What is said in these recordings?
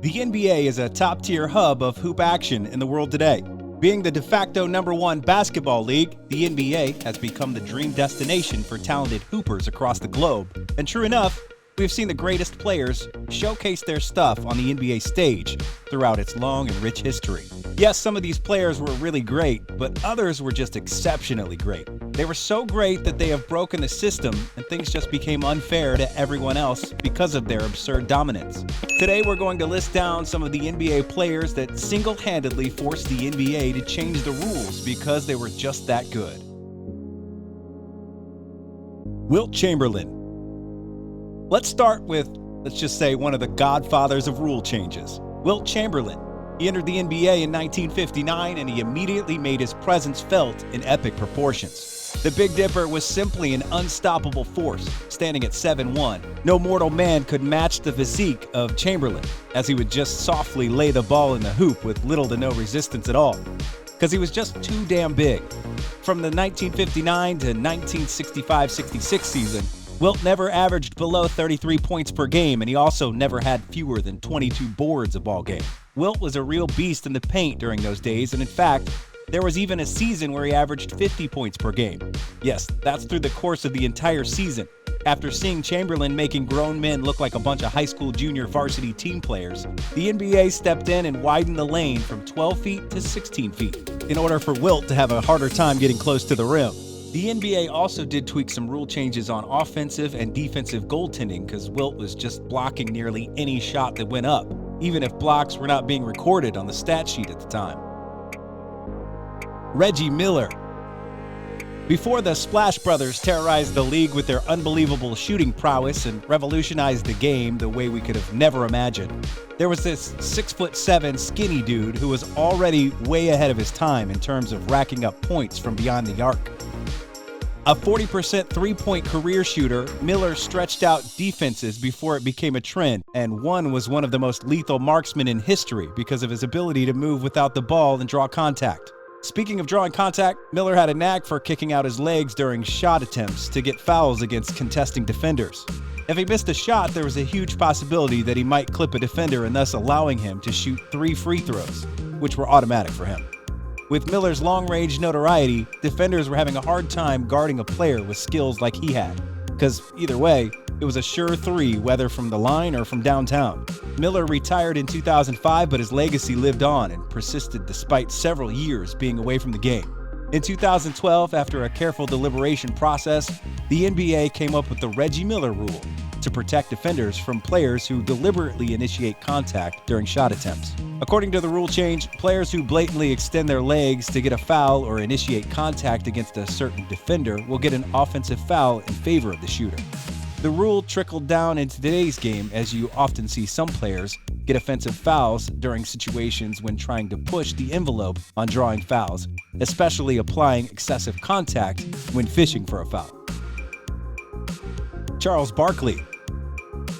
The NBA is a top-tier hub of hoop action in the world today. Being the de facto #1 basketball league, the NBA has become the dream destination for talented hoopers across the globe. And true enough, we've seen the greatest players showcase their stuff on the NBA stage throughout its long and rich history. Yes, some of these players were really great, but others were just exceptionally great. They were so great that they have broken the system and things just became unfair to everyone else because of their absurd dominance. Today we're going to list down some of the NBA players that single-handedly forced the NBA to change the rules because they were just that good. Wilt Chamberlain. Let's start with, let's just say, one of the godfathers of rule changes, Wilt Chamberlain. He entered the NBA in 1959 and he immediately made his presence felt in epic proportions. The Big Dipper was simply an unstoppable force, standing at 7'1". No mortal man could match the physique of Chamberlain, as he would just softly lay the ball in the hoop with little to no resistance at all, because he was just too damn big. From the 1959 to 1965-66 season, Wilt never averaged below 33 points per game, and he also never had fewer than 22 boards a ball game. Wilt was a real beast in the paint during those days, and in fact, there was even a season where he averaged 50 points per game. Yes, that's through the course of the entire season. After seeing Chamberlain making grown men look like a bunch of high school junior varsity team players, the NBA stepped in and widened the lane from 12 feet to 16 feet in order for Wilt to have a harder time getting close to the rim. The NBA also did tweak some rule changes on offensive and defensive goaltending because Wilt was just blocking nearly any shot that went up, even if blocks were not being recorded on the stat sheet at the time. Reggie Miller. Before the Splash Brothers terrorized the league with their unbelievable shooting prowess and revolutionized the game the way we could have never imagined, there was this 6'7" skinny dude who was already way ahead of his time in terms of racking up points from beyond the arc. A 40% three-point career shooter, Miller stretched out defenses before it became a trend, and was one of the most lethal marksmen in history because of his ability to move without the ball and draw contact. Speaking of drawing contact, Miller had a knack for kicking out his legs during shot attempts to get fouls against contesting defenders. If he missed a shot, there was a huge possibility that he might clip a defender and thus allowing him to shoot 3 free throws, which were automatic for him. With Miller's long-range notoriety, defenders were having a hard time guarding a player with skills like he had, because either way, it was a sure 3 whether from the line or from downtown. Miller retired in 2005, but his legacy lived on and persisted despite several years being away from the game. In 2012, after a careful deliberation process, the NBA came up with the Reggie Miller rule to protect defenders from players who deliberately initiate contact during shot attempts. According to the rule change, players who blatantly extend their legs to get a foul or initiate contact against a certain defender will get an offensive foul in favor of the shooter. The rule trickled down into today's game, as you often see some players get offensive fouls during situations when trying to push the envelope on drawing fouls, especially applying excessive contact when fishing for a foul. Charles Barkley.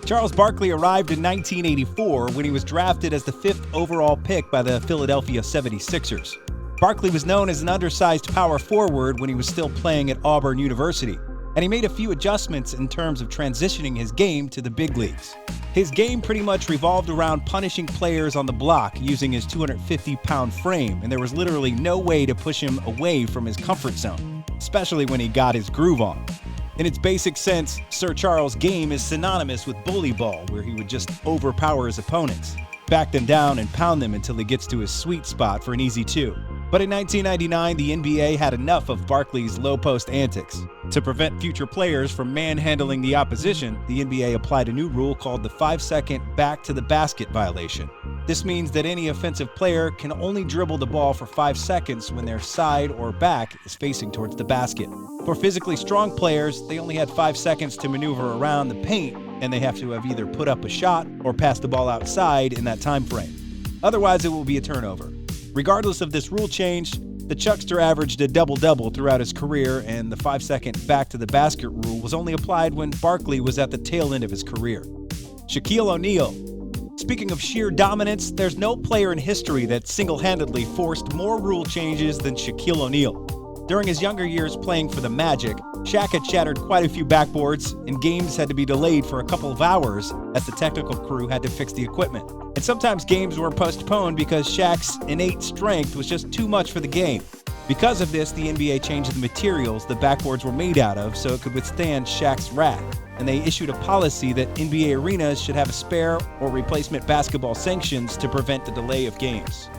Charles Barkley arrived in 1984 when he was drafted as the 5th overall pick by the Philadelphia 76ers. Barkley was known as an undersized power forward when he was still playing at Auburn University, and he made a few adjustments in terms of transitioning his game to the big leagues. His game pretty much revolved around punishing players on the block using his 250-pound frame, and there was literally no way to push him away from his comfort zone, especially when he got his groove on. In its basic sense, Sir Charles' game is synonymous with bully ball, where he would just overpower his opponents, back them down and pound them until he gets to his sweet spot for an easy 2. But in 1999, the NBA had enough of Barkley's low-post antics. To prevent future players from manhandling the opposition, the NBA applied a new rule called the 5-second back-to-the-basket violation. This means that any offensive player can only dribble the ball for 5 seconds when their side or back is facing towards the basket. For physically strong players, they only had 5 seconds to maneuver around the paint, and they have to have either put up a shot or pass the ball outside in that time frame. Otherwise, it will be a turnover. Regardless of this rule change, the Chuckster averaged a double-double throughout his career, and the 5-second back-to-the-basket rule was only applied when Barkley was at the tail end of his career. Shaquille O'Neal. Speaking of sheer dominance, there's no player in history that single-handedly forced more rule changes than Shaquille O'Neal. During his younger years playing for the Magic, Shaq had shattered quite a few backboards, and games had to be delayed for a couple of hours as the technical crew had to fix the equipment. And sometimes games were postponed because Shaq's innate strength was just too much for the game. Because of this, the NBA changed the materials the backboards were made out of so it could withstand Shaq's wrath, and they issued a policy that NBA arenas should have a spare or replacement basketball sanctions to prevent the delay of games.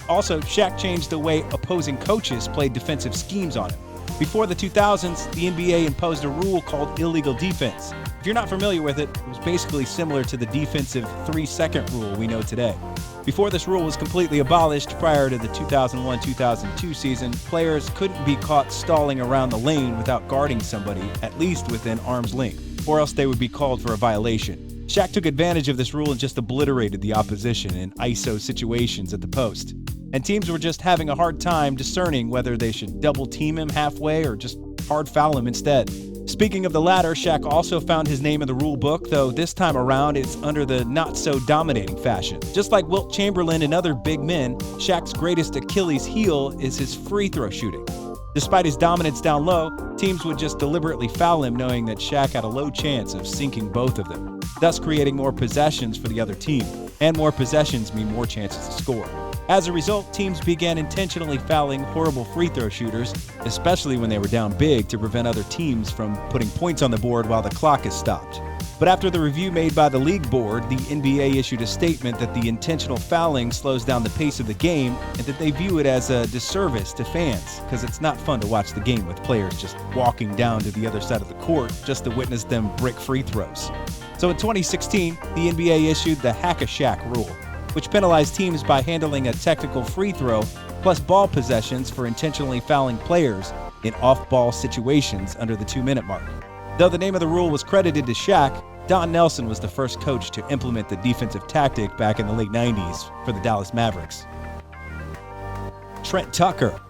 Also, Shaq changed the way opposing coaches played defensive schemes on him. Before the 2000s, the NBA imposed a rule called illegal defense. If you're not familiar with it, it was basically similar to the defensive 3-second rule we know today. Before this rule was completely abolished prior to the 2001-2002 season, players couldn't be caught stalling around the lane without guarding somebody, at least within arm's length, or else they would be called for a violation. Shaq took advantage of this rule and just obliterated the opposition in ISO situations at the post. And teams were just having a hard time discerning whether they should double team him halfway or just hard foul him instead. Speaking of the latter, Shaq also found his name in the rule book, though this time around it's under the not-so-dominating fashion. Just like Wilt Chamberlain and other big men, Shaq's greatest Achilles heel is his free throw shooting. Despite his dominance down low, teams would just deliberately foul him knowing that Shaq had a low chance of sinking both of them, thus creating more possessions for the other team. And more possessions mean more chances to score. As a result, teams began intentionally fouling horrible free throw shooters, especially when they were down big, to prevent other teams from putting points on the board while the clock is stopped. But after the review made by the league board, the NBA issued a statement that the intentional fouling slows down the pace of the game and that they view it as a disservice to fans, because it's not fun to watch the game with players just walking down to the other side of the court just to witness them brick free throws. So in 2016, the NBA issued the Hack-a-Shaq rule, which penalized teams by handling a technical free throw plus ball possessions for intentionally fouling players in off-ball situations under the 2-minute mark. Though the name of the rule was credited to Shaq, Don Nelson was the first coach to implement the defensive tactic back in the late 90s for the Dallas Mavericks. Trent Tucker.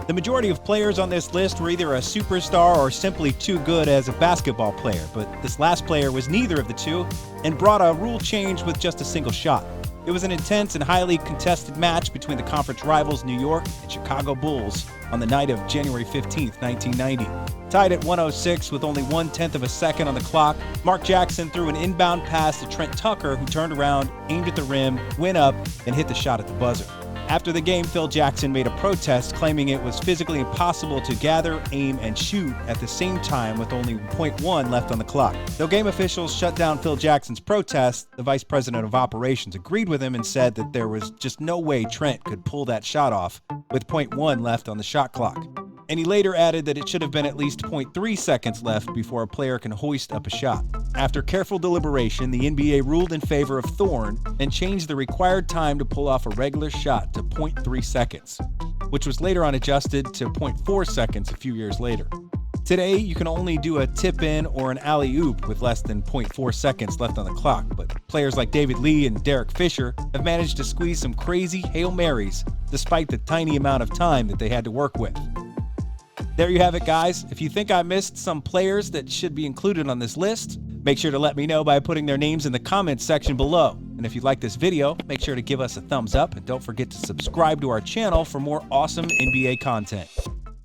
The majority of players on this list were either a superstar or simply too good as a basketball player, but this last player was neither of the two and brought a rule change with just a single shot. It was an intense and highly contested match between the conference rivals New York and Chicago Bulls on the night of January 15, 1990. Tied at 106 with only 1/10 of a second on the clock, Mark Jackson threw an inbound pass to Trent Tucker, who turned around, aimed at the rim, went up, and hit the shot at the buzzer. After the game, Phil Jackson made a protest claiming it was physically impossible to gather, aim, and shoot at the same time with only .1 left on the clock. Though game officials shut down Phil Jackson's protest, the vice president of operations agreed with him and said that there was just no way Trent could pull that shot off with .1 left on the shot clock. And he later added that it should have been at least .3 seconds left before a player can hoist up a shot. After careful deliberation, the NBA ruled in favor of Thorne and changed the required time to pull off a regular shot to .3 seconds, which was later on adjusted to .4 seconds a few years later. Today, you can only do a tip-in or an alley-oop with less than .4 seconds left on the clock, but players like David Lee and Derek Fisher have managed to squeeze some crazy Hail Marys despite the tiny amount of time that they had to work with. There you have it, guys. If you think I missed some players that should be included on this list, make sure to let me know by putting their names in the comments section below. And if you like this video, make sure to give us a thumbs up and don't forget to subscribe to our channel for more awesome NBA content.